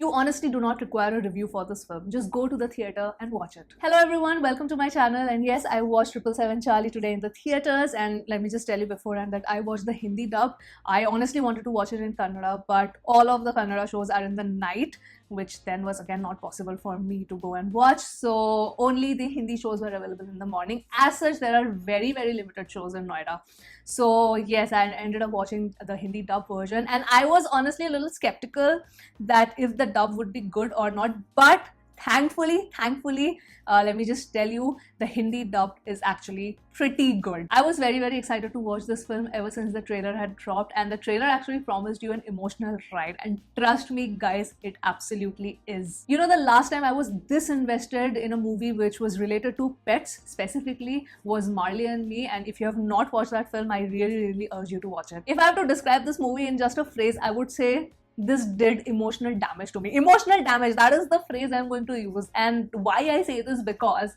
You honestly do not require a review for this film. Just go to the theater and watch it. Hello everyone, welcome to my channel. And yes, I watched 777 Charlie today in the theaters. And let me just tell you beforehand that I watched the Hindi dub. I honestly wanted to watch it in Kannada, but all of the Kannada shows are in the night, which then was again not possible for me to go and watch. So only the Hindi shows were available in the morning. As such, there are very limited shows in Noida. So yes, I ended up watching the Hindi dub version, and I was honestly a little skeptical that if the dub would be good or not, but thankfully, let me just tell you, the Hindi dub is actually pretty good. I was very excited to watch this film ever since the trailer had dropped, and the trailer actually promised you an emotional ride, and trust me guys, it absolutely is. You know, the last time I was this invested in a movie which was related to pets specifically was Marley and Me, and if you have not watched that film, I really urge you to watch it. If I have to describe this movie in just a phrase, I would say this did emotional damage to me. Emotional damage, that is the phrase I'm going to use. And why I say this, because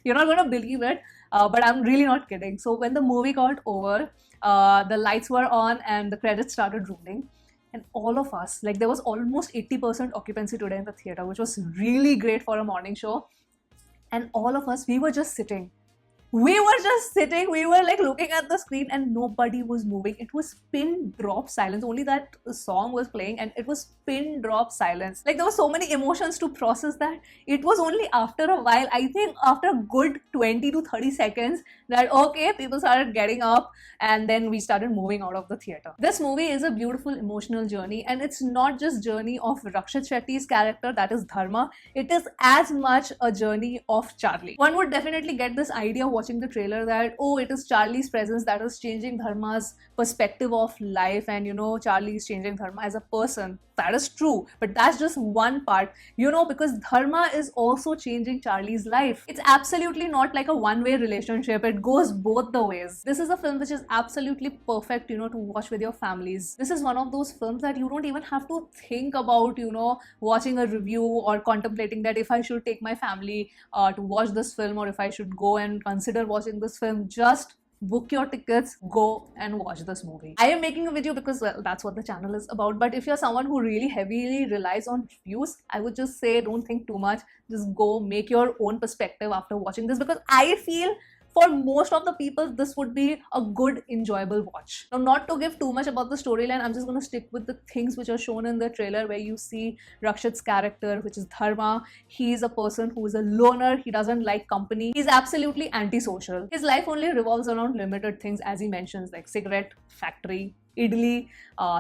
you're not going to believe it, but I'm really not kidding. So when the movie got over, the lights were on and the credits started rolling, and all of us, like, there was almost 80% occupancy today in the theater, which was really great for a morning show. And all of us, we were just sitting. We were just sitting, we were like looking at the screen, and nobody was moving. It was pin drop silence. Only that song was playing and it was pin drop silence. Like, there were so many emotions to process that it was only after a while, I think after a good 20 to 30 seconds, that okay, people started getting up and then we started moving out of the theater. This movie is a beautiful emotional journey, and it's not just journey of Rakshit Shetty's character, that is Dharma. It is as much a journey of Charlie. One would definitely get this idea watching the trailer that, oh, it is Charlie's presence that is changing Dharma's perspective of life, and you know, Charlie is changing Dharma as a person. That is true, but that's just one part, you know, because Dharma is also changing Charlie's life. It's absolutely not like a one-way relationship. It goes both the ways. This is a film which is absolutely perfect, you know, to watch with your families. This is one of those films that you don't even have to think about, you know, watching a review or contemplating that if I should take my family to watch this film, or if I should go and consider watching this film. Just book your tickets, go and watch this movie. I am making a video because, well, that's what the channel is about, but if you're someone who really heavily relies on reviews, I would just say don't think too much. Just go make your own perspective after watching this, because I feel for most of the people, this would be a good, enjoyable watch. Now, not to give too much about the storyline, I'm just going to stick with the things which are shown in the trailer, where you see Rakshit's character, which is Dharma. He is a person who is a loner. He doesn't like company. He's absolutely antisocial. His life only revolves around limited things, as he mentions, like cigarette factory, idli,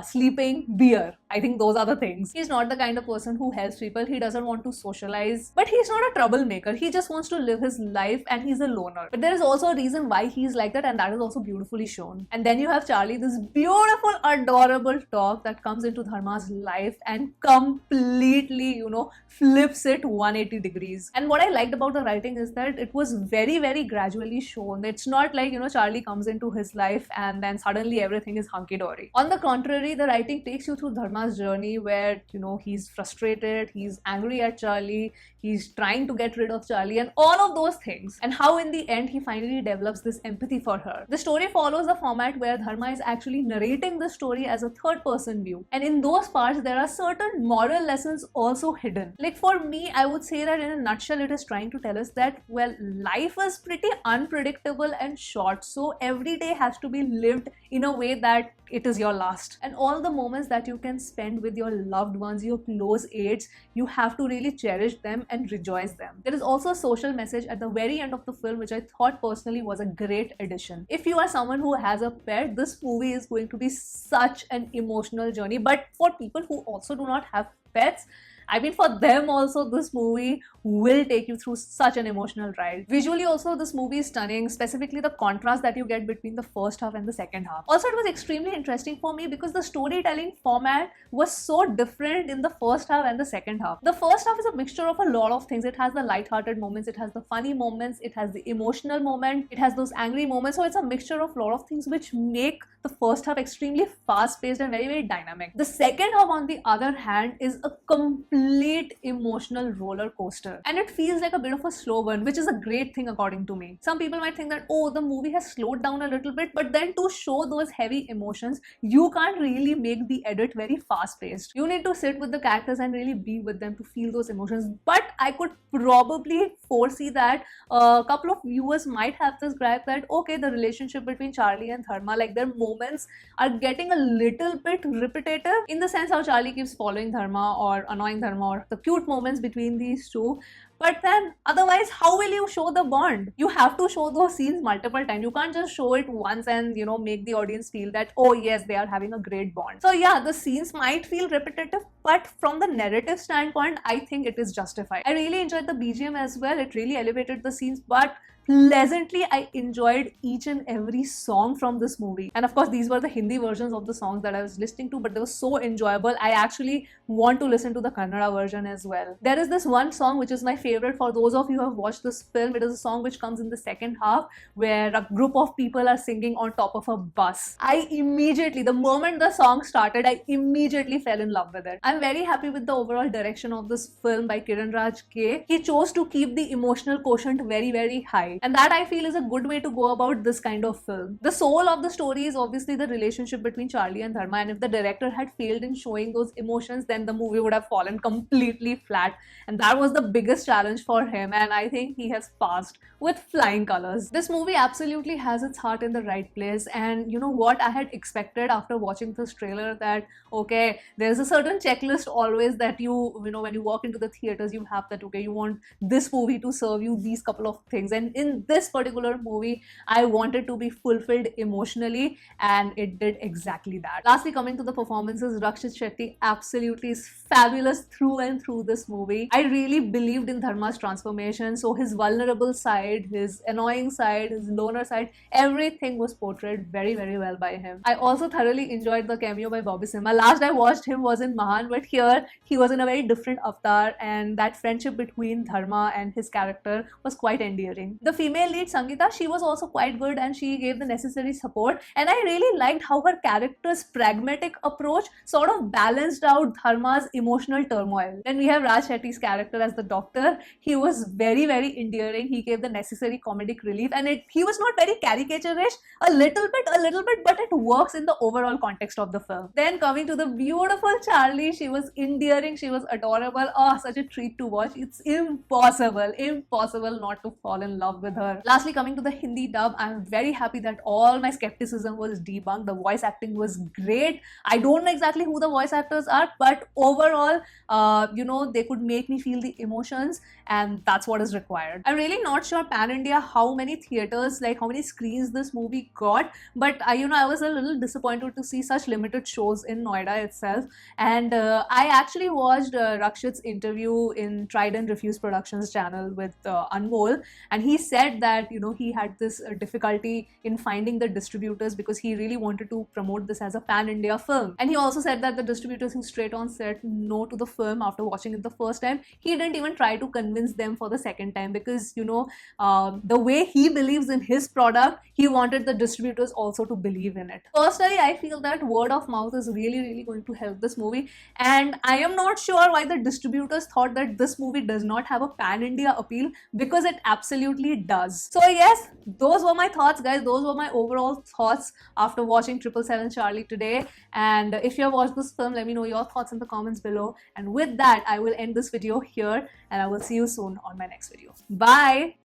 sleeping, beer. I think those are the things. He's not the kind of person who helps people. He doesn't want to socialize, but he's not a troublemaker. He just wants to live his life, and he's a loner. But there is also a reason why he's like that, and that is also beautifully shown. And then you have Charlie, this beautiful, adorable dog that comes into Dharma's life and completely, you know, flips it 180 degrees. And what I liked about the writing is that it was very gradually shown. It's not like, you know, Charlie comes into his life and then suddenly everything is hunky-dory. On the contrary, the writing takes you through Dharma's journey, where, you know, he's frustrated, he's angry at Charlie, he's trying to get rid of Charlie, and all of those things, and how in the end he finally develops this empathy for her. The story follows a format where Dharma is actually narrating the story as a third-person view, and in those parts there are certain moral lessons also hidden. Like, for me, I would say that in a nutshell, it is trying to tell us that, well, life is pretty unpredictable and short, so every day has to be lived in a way that it is your last. And all the moments that you can spend with your loved ones, your close aides, you have to really cherish them and rejoice them. There is also a social message at the very end of the film, which I thought personally was a great addition. If you are someone who has a pet, this movie is going to be such an emotional journey. But for people who also do not have pets, I mean, for them also, this movie will take you through such an emotional ride. Visually also, this movie is stunning, specifically the contrast that you get between the first half and the second half. Also, it was extremely interesting for me because the storytelling format was so different in the first half and the second half. The first half is a mixture of a lot of things. It has the light-hearted moments, it has the funny moments, it has the emotional moment, it has those angry moments. So it's a mixture of a lot of things which make the first half extremely fast-paced and very dynamic. The second half, on the other hand, is a complete complete emotional roller coaster, and it feels like a bit of a slow burn, which is a great thing according to me. Some people might think that, oh, the movie has slowed down a little bit, but then to show those heavy emotions, you can't really make the edit very fast paced. You need to sit with the characters and really be with them to feel those emotions. But I could probably foresee that a couple of viewers might have this gripe that, okay, the relationship between Charlie and Dharma, like their moments are getting a little bit repetitive, in the sense how Charlie keeps following Dharma or annoying Dharma, or the cute moments between these two. But then otherwise, how will you show the bond? You have to show those scenes multiple times. You can't just show it once and make the audience feel that, oh yes, they are having a great bond. So yeah, the scenes might feel repetitive, but from the narrative standpoint, I think it is justified. I really enjoyed the BGM as well. It really elevated the scenes, but pleasantly I enjoyed each and every song from this movie. And of course, these were the Hindi versions of the songs that I was listening to, but they were so enjoyable. I actually want to listen to the Kannada version as well. There is this one song which is my favorite. For those of you who have watched this film, it is a song which comes in the second half where a group of people are singing on top of a bus. The moment the song started, I immediately fell in love with it. I'm very happy with the overall direction of this film by Kiran Raj K. He chose to keep the emotional quotient very, very high. And that, I feel, is a good way to go about this kind of film. The soul of the story is obviously the relationship between Charlie and Dharma, and if the director had failed in showing those emotions, then the movie would have fallen completely flat. And that was the biggest challenge for him, and I think he has passed with flying colors. This movie absolutely has its heart in the right place, and you know what I had expected after watching this trailer, that okay, there's a certain checklist always that when you walk into the theaters, you have that, okay, you want this movie to serve you these couple of things, and in this particular movie, I wanted to be fulfilled emotionally, and it did exactly that. Lastly, coming to the performances, Rakshit Shetty absolutely is fabulous through and through this movie. I really believed in Dharma's transformation, so his vulnerable side, his annoying side, his loner side, everything was portrayed very, very well by him. I also thoroughly enjoyed the cameo by Bobby Simha. Last I watched him was in Mahan, but here he was in a very different avatar, and that friendship between Dharma and his character was quite endearing. The female lead, Sangeeta, she was also quite good, and she gave the necessary support, and I really liked how her character's pragmatic approach sort of balanced out Dharma's emotional turmoil. Then we have Raj Shetty's character as the doctor. He was very, very endearing. He gave the necessary comedic relief, and he was not very caricaturish, a little bit, but it works in the overall context of the film. Then coming to the beautiful Charlie, she was endearing, she was adorable. Oh, such a treat to watch. It's impossible not to fall in love with her. Lastly, coming to the Hindi dub, I'm very happy that all my skepticism was debunked. The voice acting was great. I don't know exactly who the voice actors are, but overall, they could make me feel the emotions, and that's what is required. I'm really not sure pan-India how many theaters, like how many screens this movie got, but I was a little disappointed to see such limited shows in Noida itself. And I actually watched Rakshit's interview in Tried and Refused Productions channel with Anmol, and he said that he had this difficulty in finding the distributors because he really wanted to promote this as a pan-India film. And he also said that the distributors who straight on said no to the film after watching it the first time, he didn't even try to convince them for the second time, because the way he believes in his product, he wanted the distributors also to believe in it. Personally, I feel that word of mouth is really, really going to help this movie, and I am not sure why the distributors thought that this movie does not have a pan-India appeal, because it absolutely does. So yes, those were my thoughts, guys. Those were my overall thoughts after watching 777 Charlie today. And if you have watched this film, let me know your thoughts in the comments below. And with that, I will end this video here, and I will see you soon on my next video. Bye!